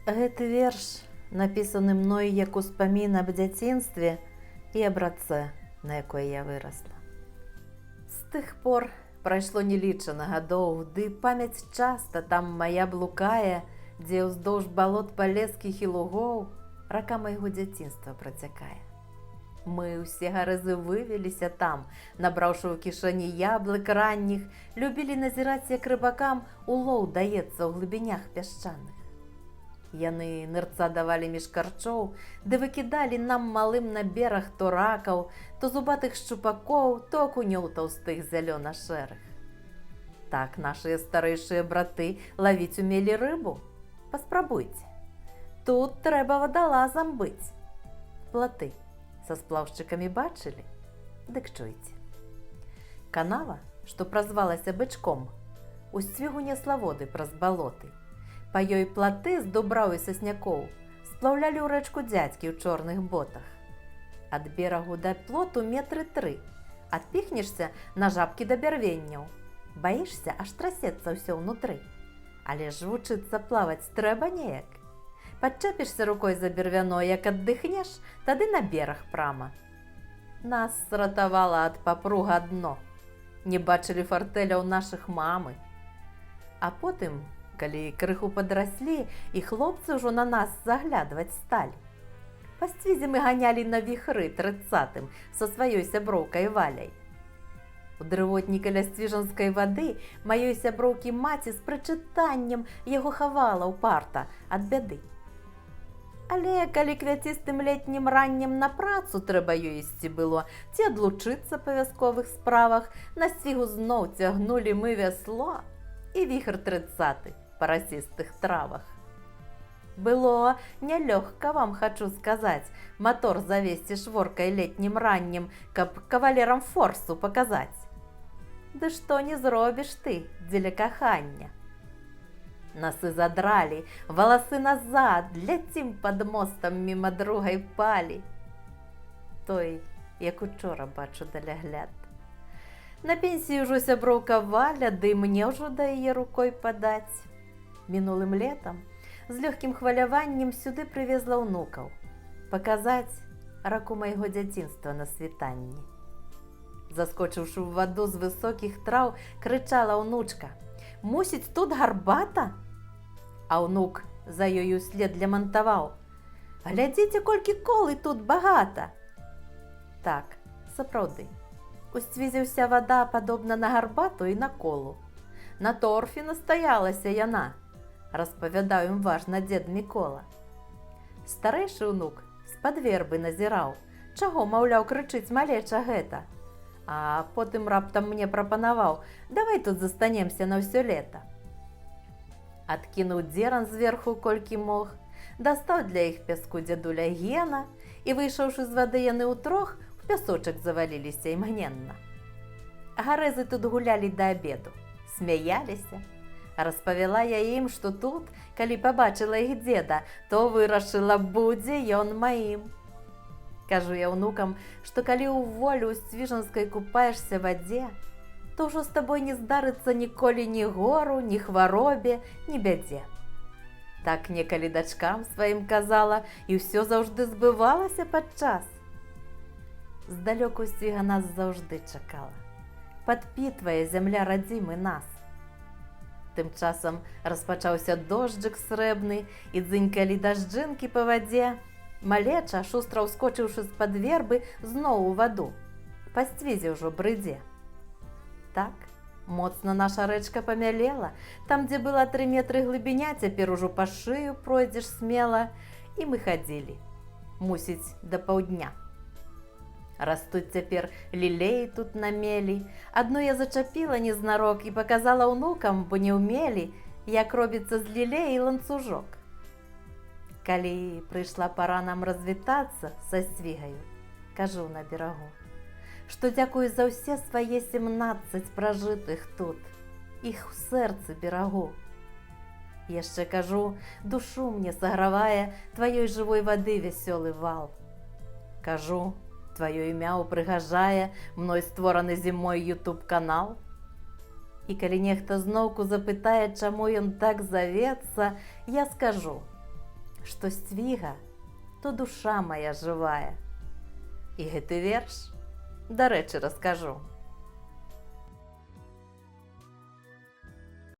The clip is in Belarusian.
Гэты верш напісаны мною як успамін аб дзяцінстве і аб рацэ, на якой я вырасла. З тых пор прайшло нелічана гадоў, ды памяць часта там мая блукае, дзе ўздоўж балот палескіх і лугоў рака майго дзяцінства працякае. Мы ўсе гарызы вывеліся там, набраўшы ў кішэні яблык ранніх, любілі назіраць, як рыбакам улоў даецца ў глыбінях пясчаных. Яны нырца давалі між карчоў, ды выкідалі нам малым на бераг то ракаў, то зубатых шчупакоў, то акунёў таўстых зялёна-шэрых. Так нашыя старэйшыя браты лавіць умелі рыбу. Паспрабуйце. Тут трэба вадалазам быць. Платы са сплаўшчыкамі бачылі? Дык чуйце. Канава, што празвалася бычком, у сцвігу несла воды праз балоты. Па ёй платы з дубраў і саснякоў сплаўлялі ў рэчку дзядзькі ў чорных ботах. Ад берагу да плоту метры 3. Адпіхнешся на жабкі да бярвенняў. Баішся, аж трасецца ўсё ўнутры. Але ж вучыцца плаваць трэба неяк. Падчэпішся рукой за бервяно, як аддыхнеш, тады на бераг прама. Нас ратавала ад папруга дно. Не бачылі фартэляў нашых мамы. А потым, калі крыху падраслі, і хлопцы ўжо на нас заглядваць сталі. Па сцвізе мы ганялі на віхры 30-м са сваёй сяброўкай Валяй. У дрывотні каля сцвіжанскай вады маёй сяброўкі маці з прычытаннем яго хавала ўпарта ад бяды. Але калі квяцістым летнім раннем на працу трэба ёй ісці было, ці адлучыцца па вясковых справах, на сцвігу зноў цягнулі мы вясло і віхр 30 па расістых травах. Было нялёгка, вам хачу сказаць, матор завесці шворкай летнім раннем, каб кавалерам форсу паказаць. Ды што не зробіш ты дзеля кахання? Насы задралі, валасы назад, ляцім пад мостам міма другай палі. Той, як учора бачу далягляд. На пенсіі ўжо сяброўка Валя, ды мне ўжо да яе рукой падаць. Мінулым летам з лёгкім хваляваннем сюды прывезла ўнукаў. Паказаць раку майго дзяцінства на світанні. Заскочыўшы ў ваду з высокіх траў, крычала ўнучка: «Мусіць, тут гарбата?» А ўнук за ёю след лямантаваў: «Глядзіце, колькі колы тут багата!» Так, сапраўды, у сцвізе ўся вада падобна на гарбату і на колу. На торфе настаялася яна, распавядаў ім важна дзед Мікола. Старэйшы ўнук з-пад вербы назіраў, чаго, маўляў, крычыць малеча гэта. А потым раптам мне прапанаваў: «Давай тут застанемся на ўсё лета». Адкінуў дзеран зверху колькі мог, дастаў для іх пяску дзядуля Гена, і, выйшаўшы з вады яны ўтрох, у пясочак заваліліся імгненна. Гарэзы тут гулялі да абеду, смяяліся. Распавяла я ім, што тут, калі пабачыла іх дзеда, то вырашыла, будзе ён маім. Кажу я ўнукам, што калі ў волю ў сцвіжанскай купаешся вадзе, то ўжо з табой не здарыцца ніколі ні гору, ні хваробе, ні бядзе. Так некалі дачкам сваім казала, і ўсё заўжды збывалася падчас. Здалёку сцвіга нас заўжды чакала. Падпітвае зямля радзімы нас. Тым часам распачаўся дожджык срэбны, і дзынькалі дажджынкі па вадзе. Малеча, шустра ўскочыўшы з-пад вербы, зноў у ваду. Па сцвізе ўжо брыдзе. Так, моцна наша рэчка памялела. Там, дзе была 3 метры глыбіня, цяпер ужо па шыю пройдзеш смела. І мы хадзілі. Мусіць, да паўдня. Растуць цяпер лілеі тут на мелі. Адну я зачапіла незнарок і паказала ўнукам, бо не ўмелі, як робіцца з лілеі ланцужок. Калі прыйшла пара нам развітацца са сцвігаю, кажу на берагу, што дзякую за ўсе свае 17 пражытых тут, іх у сэрцы берагу. Яшчэ кажу, душу мне сагравае тваёй жывой вады вясёлы вал. Кажу, тваё імя ўпрыгажае мной створаны зімой YouTube-канал. І калі нехта зноўку запытае, чаму ён так завецца, я скажу: што сцвіга, то душа моя жывая. І гэты верш, дарэчы, раскажу.